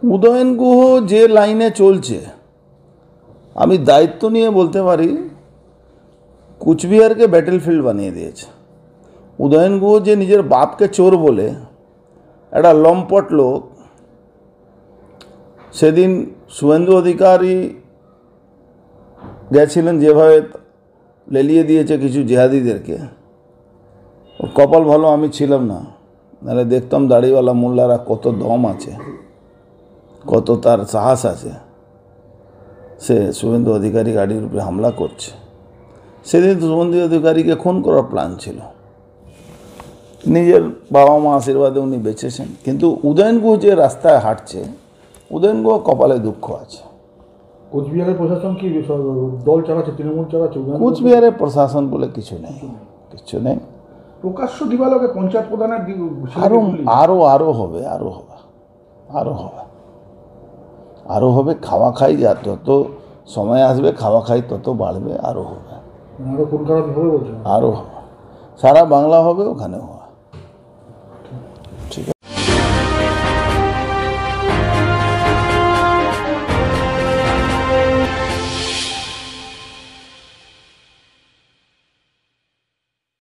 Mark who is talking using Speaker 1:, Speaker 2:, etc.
Speaker 1: উদয়ন গুহ যে লাইনে চলছে আমি দায়িত্ব নিয়ে বলতে পারি কুচবিহারকে ব্যাটেলফিল্ড বানিয়ে দিয়েছে। উদয়ন গুহ যে নিজের বাপকে চোর বলে একটা লম্পট লোক, সেদিন শুভেন্দু অধিকারী গেছিলেন যেভাবে লেলিয়ে দিয়েছে কিছু জেহাদিদেরকে, ওর কপাল ভালো আমি ছিলাম না, নাহলে দেখতাম দাড়িওয়ালা মোল্লারা কত দম আছে, কত তার সাহস আছে। সে শুভেন্দু অধিকারী গাড়ির উপরে হামলা করছে। সেদিন তো শুভেন্দু অধিকারীকে খুন করার প্ল্যান ছিল, নিজের বাবা মা আশীর্বাদে উনি বেঁচেছেন। কিন্তু উদয়ন গুহ যে রাস্তায় হাঁটছে, উদয়ন গুহ কপালে দুঃখ আছে।
Speaker 2: কোচবিহারের প্রশাসন কি দল চালাচ্ছে, তৃণমূল চালাচ্ছে?
Speaker 1: কোচবিহারের প্রশাসন বলে কিছু নেই, কিছু নেই।
Speaker 2: প্রকাশ্য দিবালোকে পঞ্চায়েত প্রধানের
Speaker 1: আরও হবে, আরও হবে। খাওয়া খাই যা যত সময় আসবে, খাওয়া খাই তত বাড়বে, আরও হবে,
Speaker 2: আরও খুন খারাপ হবে বলছে,
Speaker 1: আরও হবে। সারা বাংলা হবে, ওখানেও হবে।